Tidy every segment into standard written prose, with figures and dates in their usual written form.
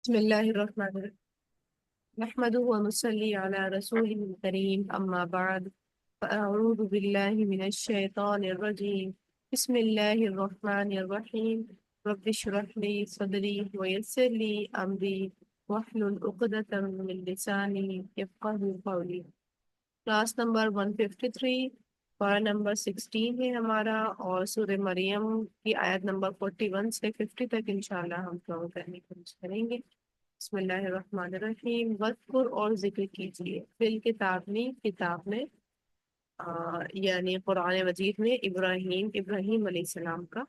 بسم الله الرحمن الرحيم نحمده ونصلي على رسوله الكريم أما بعد فأعوذ بالله من الشيطان الرجيم بسم الله الرحمن الرحيم رب اشرح لي صدري ويسر لي أمري واحلل عقدة من لساني يفقهوا قولي. کلاس نمبر 153 پارا نمبر 16 ہے ہمارا، اور سورہ مریم کی آیت نمبر 41 سے 50 تک انشاءاللہ ہم کور کرنے کی کوشش کریں گے۔ بسم اللہ الرحمن الرحیم۔ وذکر اور ذکر کیجیے، فی الکتاب میں، کتاب میں، یعنی قرآن مجید میں، ابراہیم علیہ السلام کا۔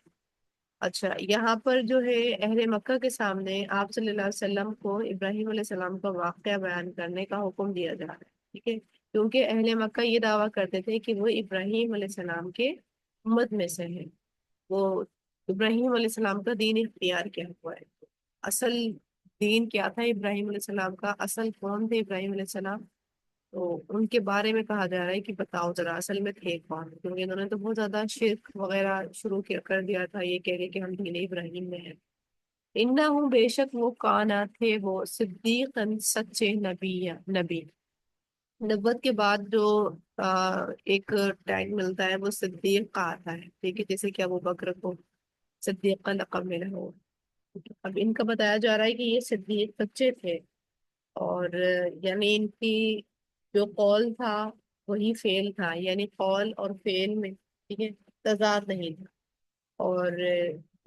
اچھا، یہاں پر جو ہے اہل مکہ کے سامنے آپ صلی اللہ علیہ وسلم کو ابراہیم علیہ السلام کا واقعہ بیان کرنے کا حکم دیا جا رہا ہے، ٹھیک ہے؟ کیونکہ اہل مکہ یہ دعویٰ کرتے تھے کہ وہ ابراہیم علیہ السلام کے امت میں سے ہیں، وہ ابراہیم علیہ السلام کا دین اختیار کیا ہوا ہے۔ اصل دین کیا تھا ابراہیم علیہ السلام کا؟ اصل کون تھے ابراہیم علیہ السلام؟ تو ان کے بارے میں کہا جا رہا ہے کہ بتاؤ ذرا اصل میں تھے کون، کیونکہ انہوں نے تو بہت زیادہ شرک وغیرہ کر دیا تھا، یہ کہہ کے کہ ہم دین ابراہیم میں ہیں۔ انہوں بے شک وہ کانا تھے وہ صدیق سچے نبی۔ نبوت کے بعد جو ایک ٹیگ ملتا ہے وہ صدیق کا آتا ہے، ٹھیک ہے؟ جیسے کہ ابو بکر کو صدیق کا لقب ملا ہو۔ اب ان کا بتایا جا رہا ہے کہ یہ صدیق سچے تھے، اور یعنی ان کی جو قول تھا وہی فعل تھا، یعنی قول اور فعل میں، ٹھیک ہے، تضاد نہیں تھا، اور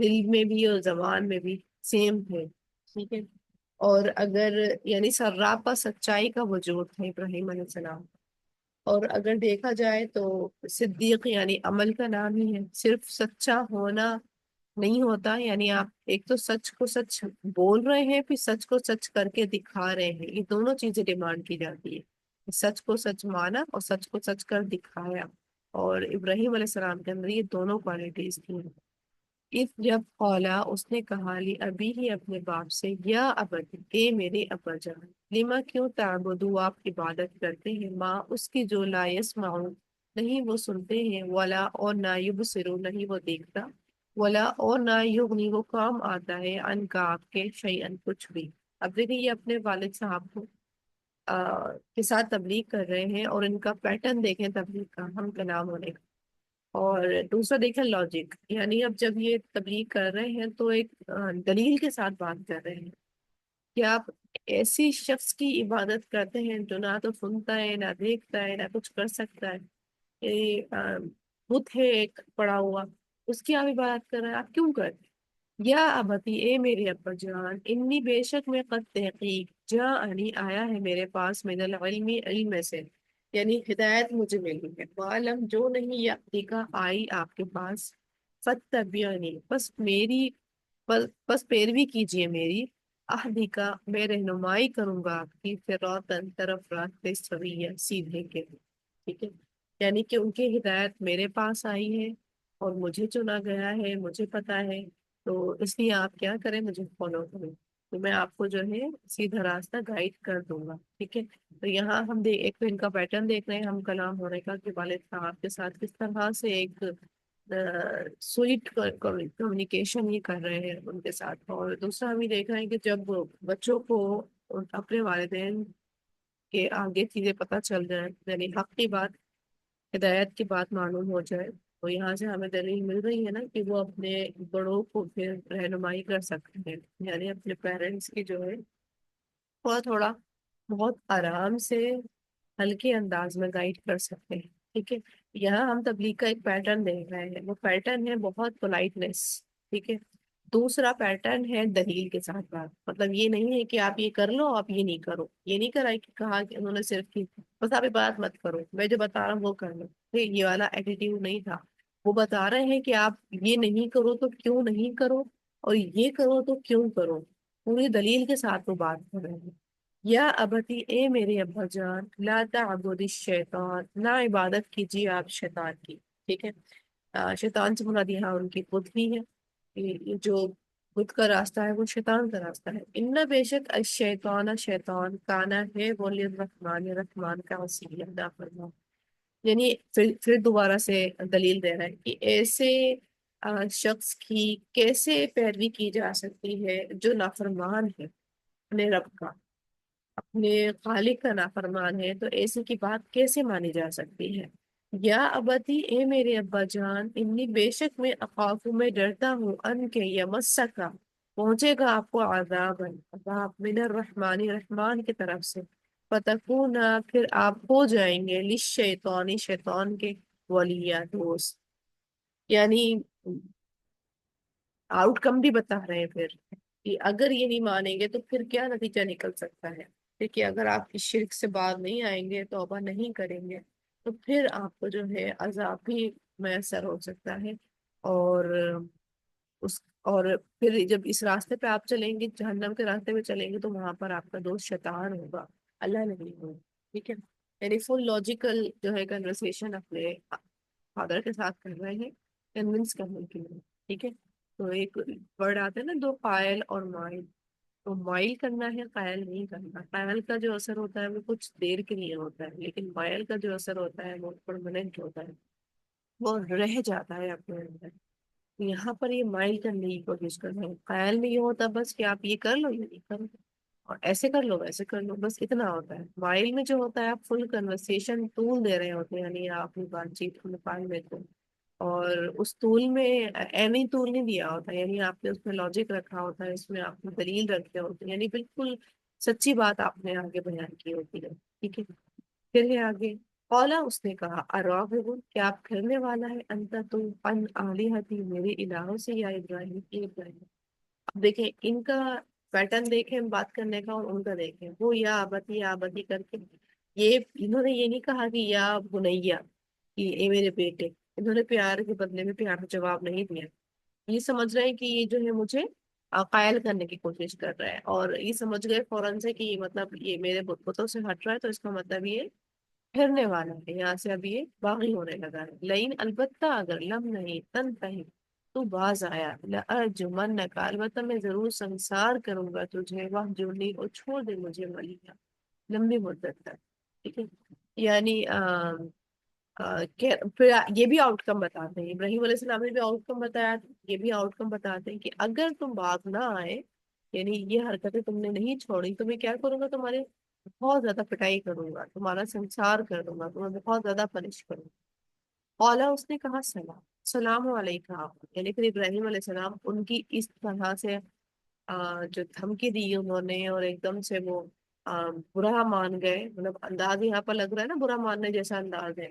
دل میں بھی اور زبان میں بھی سیم تھے، ٹھیک ہے؟ اور اگر یعنی سراپا سچائی کا وجود تھا ابراہیم علیہ السلام۔ اور اگر دیکھا جائے تو صدیق یعنی عمل کا نام ہی ہے، صرف سچا ہونا نہیں ہوتا، یعنی آپ ایک تو سچ کو سچ بول رہے ہیں، پھر سچ کو سچ کر کے دکھا رہے ہیں، یہ دونوں چیزیں ڈیمانڈ کی جاتی ہے، سچ کو سچ مانا اور سچ کو سچ کر دکھایا، اور ابراہیم علیہ السلام کے اندر یہ دونوں کوالٹیز تھیں۔ اس جب قولا اس نے کہا لی ابھی ہی اپنے باپ سے، یا ابت اے میرے ابا جان، لما کیوں تعبدو آپ عبادت کرتے ہیں، ماں اس کی جو لا یسمعون نہیں وہ سنتے ہیں، ولا اور نہ یبصرون نہیں وہ دیکھتا، ولا اور نہ یغنی وہ کام آتا ہے، ان کا آپ کے شیئن کچھ بھی۔ اب دیکھیں یہ اپنے والد صاحب کو کے ساتھ تبلیغ کر رہے ہیں، اور ان کا پیٹرن دیکھیں تبلیغ کا، ہم کا نام ہونے کا۔ اور دوسرا دیکھیں لاجک، یعنی اب جب یہ تبلیغ کر رہے ہیں تو ایک دلیل کے ساتھ بات کر رہے ہیں کہ آپ ایسی شخص کی عبادت کرتے ہیں جو نہ تو سنتا ہے، نہ دیکھتا ہے، نہ کچھ کر سکتا ہے، یہ بت ہے ایک پڑا ہوا، اس کی آپ عبادت کر رہے ہیں، آپ کیوں کرتے ہیں؟ یا ابتی اے میرے ابا جان، انی بے شک میں قد تحقیق جاءنی آیا ہے میرے پاس، من العلم علم میں سے، یعنی ہدایت مجھے ملی ہے، معلم جو نہیں یاتی کا آئی آپ کے پاس، فتبعنی بس پیروی کیجئے میری، اہدی کا میں رہنمائی کروں گا آپ کی، فراطن طرف راستے سویہ سیدھے کے، ٹھیک ہے؟ یعنی کہ ان کی ہدایت میرے پاس آئی ہے اور مجھے چنا گیا ہے، مجھے پتا ہے، تو اس لیے آپ کیا کریں، مجھے فالو کریں، تو میں آپ کو جو ہے سیدھا راستہ گائیڈ کر دوں گا، ٹھیک ہے؟ تو یہاں ہم ایک تو ان کا پیٹرن دیکھ رہے ہیں ہم کلام ہونے کا، کہ والد صاحب کے ساتھ کس طرح سے ایک سویٹ کمیونیکیشن یہ کر رہے ہیں ان کے ساتھ۔ اور دوسرا ہم یہ دیکھ رہے ہیں کہ جب بچوں کو اپنے والدین کے آگے چیزیں پتہ چل جائیں، یعنی حق کی بات، ہدایت کی بات معلوم ہو جائے، تو یہاں سے ہمیں دلیل مل رہی ہے نا کہ وہ اپنے بڑوں کو پھر رہنمائی کر سکتے ہیں، یعنی اپنے پیرنٹس کی جو ہے تھوڑا تھوڑا بہت آرام سے ہلکے انداز میں گائیڈ کر سکتے ہیں، ٹھیک ہے؟ یہاں ہم تبلیغ کا ایک پیٹرن دیکھ رہے ہیں، وہ پیٹرن ہے بہت پولائٹنس، ٹھیک ہے؟ دوسرا پیٹرن ہے دلیل کے ساتھ بات، مطلب یہ نہیں ہے کہ آپ یہ کر لو آپ یہ نہیں کرو، یہ نہیں کرا کہ کہا کہ انہوں نے صرف کی بس آپ یہ بات مت کرو، میں جو بتا رہا ہوں وہ کر لو، یہ والا ایٹیٹیوڈ نہیں تھا۔ وہ بتا رہے ہیں کہ آپ یہ نہیں کرو تو کیوں نہیں کرو، اور یہ کرو تو کیوں کرو، پوری دلیل کے ساتھ وہ بات کر رہے ہیں۔ یا ابتی اے میرے ابا جان، لا تعبد الشیطان نہ عبادت کیجیے آپ شیطان کی، ٹھیک ہے؟ شیطان سے مراد یہاں ان کی بت بھی ہے، یہ جو بت کا راستہ ہے وہ شیطان کا راستہ ہے۔ ان بے شک الشیطان شیطان کانا ہے وہ للرحمن رحمان کا وسیلہ نافرمان، یعنی پھر دوبارہ سے دلیل دے رہا ہے کہ ایسے شخص کی کیسے پیروی کی جا سکتی ہے جو نافرمان ہے، اپنے رب کا، اپنے خالق کا نافرمان ہے، تو ایسے کی بات کیسے مانی جا سکتی ہے؟ یا ابتی، اے میرے ابا جان، انی بے شک میں اخاف، میں ڈرتا ہوں، ان کے یمسکا، پہنچے گا آپ کو عذاب، عذاب من الرحمن، رحمان کی طرف سے، فتکون، پھر آپ ہو جائیں گے للشیطانی، شیطان کے ولیہ، دوست، یعنی آؤٹ کم بھی بتا رہے ہیں پھر کہ اگر یہ نہیں مانیں گے تو پھر کیا نتیجہ نکل سکتا ہے؟ دیکھیے اگر آپ اس شرک سے باز نہیں آئیں گے، توبہ نہیں کریں گے، تو پھر آپ کو جو ہے عذاب بھی میسر ہو سکتا ہے، اور اس اور پھر جب اس راستے پہ آپ چلیں گے، جہنم کے راستے پہ چلیں گے، تو وہاں پر آپ کا دوست شیطان ہوگا، اللہ نہیں ہوگا، ٹھیک ہے؟ یعنی فل لاجیکل جو ہے کنورسیشن اپنے فادر کے ساتھ کر رہے ہیں، کنونس کرنے کے لیے، ٹھیک ہے؟ تو ایک ورڈ آتا ہے نا، دو قائل اور مائل، تو مائل کرنا ہے، قائل نہیں کرنا۔ قائل کا جو اثر ہوتا ہے وہ کچھ دیر کے لیے ہوتا ہے، لیکن مائل کا جو اثر ہوتا ہے وہ پرماننٹ ہوتا ہے، وہ رہ جاتا ہے اپنے اندر۔ یہاں پر یہ مائل کرنے کی کوشش کر رہے ہیں، قائل میں یہ ہوتا بس کہ آپ یہ کر لو، یہ نہیں کر لو، اور ایسے کر لو، ویسے کر لو، بس اتنا ہوتا ہے۔ مائل میں جو ہوتا ہے آپ فل کنورسیشن ٹول دے رہے ہوتے ہیں، یعنی آپ اپنی بات چیت کو نکال لیتے ہیں، اور اس ٹول میں ایمی ٹول نہیں دیا ہوتا، یعنی آپ نے اس میں لاجک رکھا ہوتا ہے، اس میں آپ نے دلیل رکھے ہوتے ہیں، یعنی بالکل سچی بات آپ نے آگے بیان کی ہوتی ہے، ٹھیک ہے؟ پھر ہے آگے، اولا اس نے کہا، اراغب، کیا آپ پھرنے والا ہے، انت تو ان آلہتی، میرے الہوں سے، یا ابراہیم، اے ابراہیم۔ اب دیکھیں ان کا پیٹرن، دیکھیں بات کرنے کا، اور ان کا دیکھیں، وہ یا آبتی کر کے، یہ انہوں نے یہ نہیں کہا کہ یا بنیا، کہ اے میرے بیٹے، انہوں نے پیار کے بدلے میں پیار کا جواب نہیں دیا، یہ سمجھ رہے ہیں کہ یہ جو ہے مجھے قائل کرنے کی کوشش کر رہا ہے، اور یہ سمجھ گئے فوراً سے کہ مطلب یہ میرے بتوں سے ہٹ رہا ہے، تو اس کا مطلب یہ پھرنے والا ہے، یہاں سے اب یہ باغی ہونے لگا ہے۔ لیکن البتہ اگر لم نہیں تن کہیں تو باز آیا، لأرجمنک، البتہ میں ضرور سنسار کروں گا تجھے، وہ جوڑی، اور چھوڑ دے مجھے ملیہ، لمبی مدت تک، ٹھیک ہے؟ یعنی پھر یہ بھی آؤٹ کم بتاتے ہیں، ابراہیم علیہ السلام نے بھی آؤٹ کم بتایا، یہ بھی آؤٹ کم بتاتے ہیں کہ اگر تم باز نہ آئے، یعنی یہ حرکتیں تم نے نہیں چھوڑی، تو میں کیا کروں گا، تمہارے بہت زیادہ پٹائی کروں گا، تمہارا سنسار کر دوں گا، تمہیں بہت زیادہ پنش کروں گا۔ اولا اس نے کہا، سلام، سلام علیکم، یعنی پھر ابراہیم علیہ السلام ان کی اس طرح سے جو دھمکی دی انہوں نے، اور ایک دم سے وہ برا مان گئے، مطلب انداز یہاں پر لگ رہا ہے نا برا ماننے جیسا انداز ہے،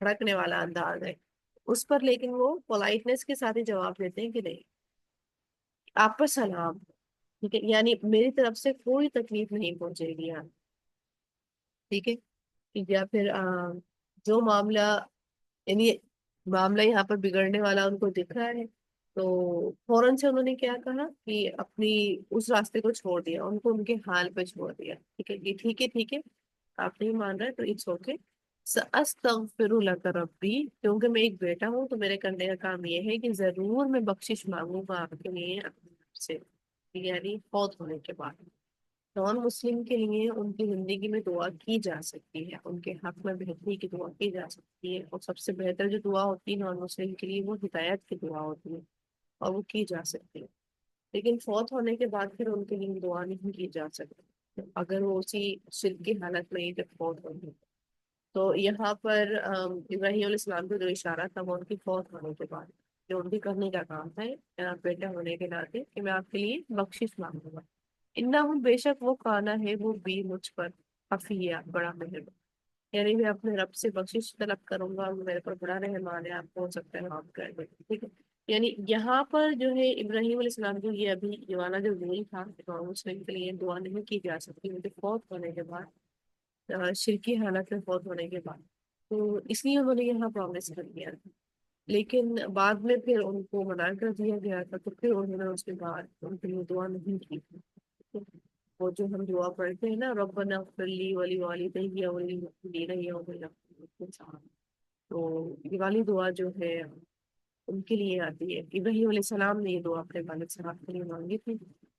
بھڑکنے والا انداز ہے اس پر، لیکن وہ پولائٹنس کے ساتھ ہی جواب دیتے ہیں کہ نہیں، آپ پر سلام، ٹھیک ہے، یعنی میری طرف سے کوئی تکلیف نہیں پہنچے گی آپ، ٹھیک ہے؟ یا پھر جو معاملہ، یعنی معاملہ یہاں پر بگڑنے والا ان کو دکھ رہا ہے، تو فوراً سے انہوں نے کیا کہا کہ اپنی اس راستے کو چھوڑ دیا، ان کو ان کے حال پہ چھوڑ دیا، ٹھیک ہے یہ ٹھیک ہے، ٹھیک ہے، آپ نہیں مان رہے تو اٹس اوکے، سأستغفر لک ربی، کیونکہ میں ایک بیٹا ہوں، تو میرے کرنے کا کام یہ ہے کہ ضرور میں بخشش مانگوں گا آپ کے لیے اپنے رب سے، یعنی فوت ہونے کے بعد نان مسلم کے لیے ان کی زندگی میں دعا کی جا سکتی ہے، ان کے حق میں بہتری کی دعا کی جا سکتی ہے، اور سب سے بہتر جو دعا ہوتی ہے نان مسلم کے لیے وہ ہدایت کی دعا ہوتی ہے، اور وہ کی جا سکتی ہے، لیکن فوت ہونے کے بعد پھر ان کے لیے دعا نہیں کی جا سکتی اگر وہ اسی شرک کی حالت میں ہی جب فوت ہوگی۔ تو یہاں پر ابراہیم علیہ السلام کو جو اشارہ تھا وہ ان کی فوت ہونے کے بعد، جو ان کی کرنے کا کام ہے بیٹا ہونے کے ناطے، کہ میں آپ کے لیے بخشش مانگوں گا، انہوں بے شک وہ کانا ہے وہ بھی مجھ پر حفیہ، بڑا مہربان، یعنی میں اپنے رب سے بخشش طلب کروں گا، وہ میرے پر بڑا رحمان ہے، آپ کو ہو سکتا ہے معاف کر دیں، ٹھیک ہے؟ یعنی یہاں پر جو ہے ابراہیم علیہ السلام جو یہ ابھی یہ والا جو رول تھا، امام مسلم کے لیے دعا نہیں کی جا سکتی ان کے فوت ہونے کے بعد، شرکی حالت میں فوت ہونے کے بعد، تو اس لیے انہوں نے یہاں پرومس کر دیا تھا، لیکن بعد میں پھر ان کو منع کر دیا گیا تھا، تو پھر انہوں نے اس کے بعد ان کے لیے دعا نہیں کی تھی۔ وہ جو ہم دعا پڑھتے ہیں نا، ربنا اغفر لی ولی والدی وللمؤمنین یوم یقوم الحساب، تو یہ والی دعا جو ہے ان کے لیے آتی ہے۔ ابراہیم علیہ السلام نے یہ دعا اپنے والد صاحب کے لیے مانگی تھی،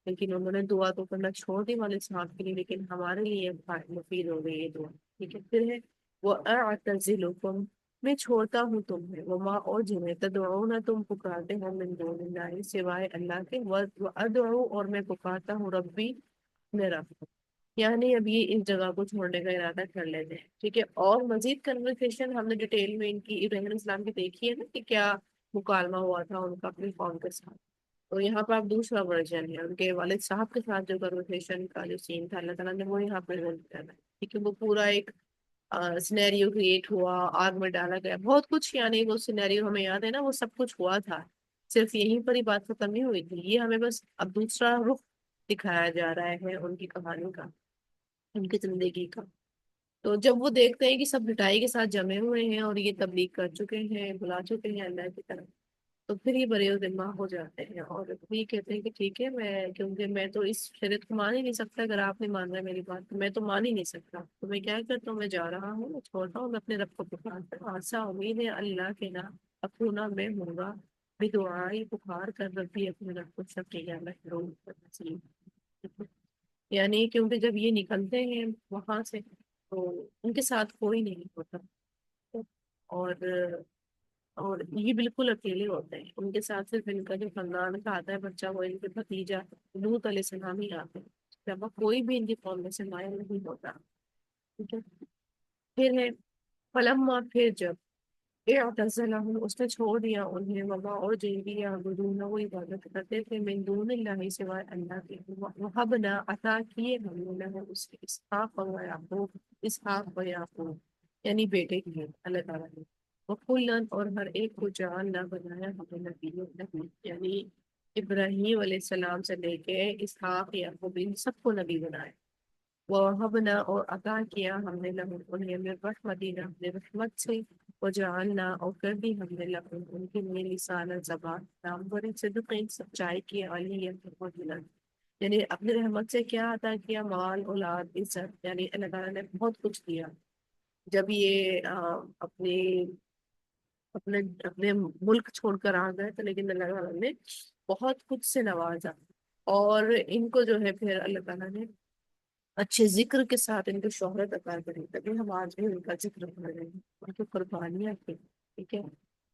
لیکن انہوں نے دعا تو کرنا چھوڑ دی والد صاحب کے لیے، لیکن ہمارے لیے مفید ہو گئی یہ دعا، ٹھیک ہے؟ پھر ہے وہ اعتزلکم، میں چھوڑتا ہوں تمہیں، وما، اور جنہیں تدعون تم پکارتے ہو، من دون اللہ، سوائے اللہ کے، وادعو، اور میں پکارتا ہوں ربی، میرا یعنی اب یہ اس جگہ کو چھوڑنے کا ارادہ کر لیتے ہیں، ٹھیک ہے۔ اور مزید کنورسیشن ہم نے ڈیٹیل میں ان کی ابراہیم علیہ السلام کی دیکھی ہے نا کہ کیا مکالمہ ہوا تھا ان کا اپنی قوم کے ساتھ۔ تو یہاں پہ آپ دوسرا ورژن ہے ان کے والد صاحب کے ساتھ جو کنورسیشن کا جو سین تھا، اللہ تعالیٰ نے وہ یہاں پریزنٹ کرنا ہے، ٹھیک ہے۔ وہ پورا ایک سینیریو کریٹ ہوا، آگ میں ڈالا گیا، بہت کچھ، یعنی وہ سینیریو ہمیں یاد ہے نا، وہ سب کچھ ہوا تھا، صرف یہیں پر ہی بات ختم نہیں ہوئی تھی۔ یہ ہمیں بس اب دوسرا رخ دکھایا جا رہا ہے ان کی کہانی کا، ان کی زندگی کا۔ تو جب وہ دیکھتے ہیں کہ سب لٹائی کے ساتھ جمے ہوئے ہیں اور یہ تبلیغ کر چکے ہیں، بلا چکے ہیں اللہ کی طرف، تو پھر یہ بڑے ذمہ ہو جاتے ہیں اور یہ کہتے ہیں کہ ٹھیک ہے، میں کیونکہ میں تو اس شریعت کو مان ہی نہیں سکتا، اگر آپ نہیں مان رہے میری بات تو میں تو مان ہی نہیں سکتا، تو میں کیا کرتا ہوں، میں جا رہا ہوں، میں چھوڑتا ہوں، میں اپنے رب کو پکارتا ہوں، آسا امید ہے اللہ کے نام اپنا میں ہوں گا، بھی دعائی پکار کر ربی اپنے رب کو شکریہ محروم نصیب۔ یعنی کیونکہ جب یہ نکلتے ہیں وہاں سے تو ان کے ساتھ کوئی نہیں ہوتا، اور اور یہ بالکل اکیلے ہوتے ہیں، ان کے ساتھ صرف ان کا جو خاندان کا آتا ہے بچہ، وہ ان کے بھتیجا لوط علیہ السلام ہی آتے ہیں، جب کوئی بھی ان کی قوم میں سے مائل نہیں ہوتا، ٹھیک ہے۔ پھر ہے فلما، پھر جب اعتزلہم، اس نے چھوڑ دیا انہیں، وما اور جن بھی یعبدون، وہ عبادت کرتے تھے، من دون اللہ سوائے اللہ کے، وہبنا عطا کیے ہم نے لہو اس کے اسحاق و یعقوب، اسحاق و یعقوب یعنی بیٹے کیے اللہ تعالیٰ نے، وکلن اور ہر ایک کو جعلنا بنایا ہم نے نبی، یعنی ابراہیم علیہ السلام سے لے کے اسحاق یعقوب ان سب کو نبی بنایا، وَوَهَبْنَا اور عطا کیا ہم نے لہم انہیں من رحمتنا اپنے رحمت سے، وجعلنا اور کر دی ہم نے لہم ان کے لیے لسان زبان نام بڑے صدقین سچائی کی علی یعنی اپنے رحمت سے کیا عطا کیا، مال اولاد عزت، یعنی اللہ تعالیٰ نے بہت کچھ دیا جب یہ اپنے اپنے اپنے ملک چھوڑ کر آ گئے تو، لیکن اللہ تعالیٰ نے بہت کچھ سے نوازا، اور ان کو جو ہے پھر اللہ تعالیٰ نے اچھے ذکر کے ساتھ ان کو شہرت عطا کری، تبھی ہم آج بھی ان کا ذکر کر رہے ہیں، ان کی قربانیاں کی، ٹھیک ہے۔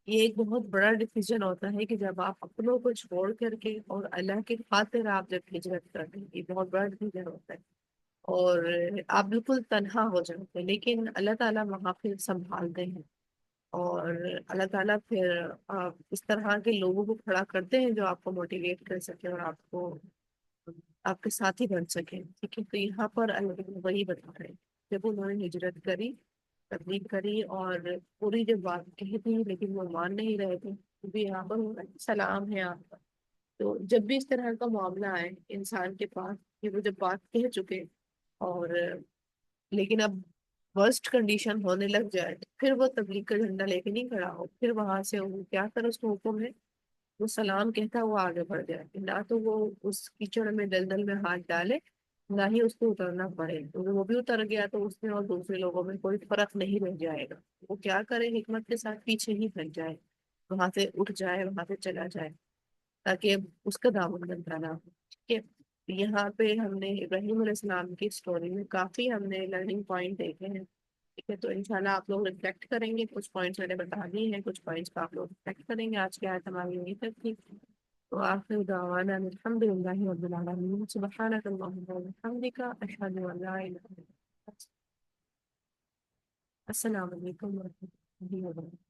یہ ایک بہت بڑا ڈیسیجن ہوتا ہے کہ جب آپ اپنوں کو چھوڑ کر کے اور اللہ کی خاطر آپ جب ہجرت کرتے ہیں، یہ بہت بڑا ڈیسیجن ہوتا ہے، اور آپ بالکل تنہا ہو جاتے ہیں، لیکن اللہ تعالیٰ وہاں پھر سنبھالتے ہیں، اور اللہ تعالیٰ پھر اس طرح کے لوگوں کو کھڑا کرتے ہیں جو آپ کو موٹیویٹ کر سکے اور آپ کو آپ کے ساتھی بن سکیں، ٹھیک ہے۔ تو یہاں پر اللہ وہی بتا رہے ہیں، جب انہوں نے ہجرت کری، تبلیغ کری، اور پوری جب بات کہی تھی لیکن وہ مان نہیں رہے تھے، بھی یہاں پر سلام ہے آپ کا۔ تو جب بھی اس طرح کا معاملہ آئے انسان کے پاس کہ وہ جب بات کہہ چکے اور لیکن اب ورسٹ کنڈیشن ہونے لگ جائے، تو پھر وہ تبلیغ کا جھنڈا لے کے نہیں کھڑا ہو، پھر وہاں سے وہ کیا کرے، اس کو حکم ہے وہ سلام کہتا وہ آگے بڑھ جائے، نہ تو وہ اس کیچڑ میں دلدل میں ہاتھ ڈالے، نہ ہی اس کو اترنا پڑے، کیونکہ وہ بھی اتر گیا تو اس میں اور دوسرے لوگوں میں کوئی فرق نہیں رہ جائے گا، وہ کیا کرے، حکمت کے ساتھ پیچھے ہی پھٹ جائے، وہاں سے اٹھ جائے، وہاں سے چلا جائے، تاکہ اس کا دامن گندا نہ ہو، ٹھیک ہے۔ یہاں پہ ہم نے ابراہیم علیہ السلام کی سٹوری میں کافی ہم نے لرننگ پوائنٹ دیکھے ہیں، ٹھیک ہے۔ تو انشاءاللہ آپ لوگ ریفلیکٹ کریں گے، کچھ پوائنٹس میں نے بتا دیے ہیں، کچھ پوائنٹس کا آپ لوگ ریفلیکٹ کریں گے، آج کی آیت ہماری یہیں تک تھی۔ وآخر دعوانا الحمد للہ رب العالمین، سبحانک اللہم وبحمدک، اشہد ان لا الہ الا انت، السلام علیکم ورحمۃ اللہ وبرکاتہ۔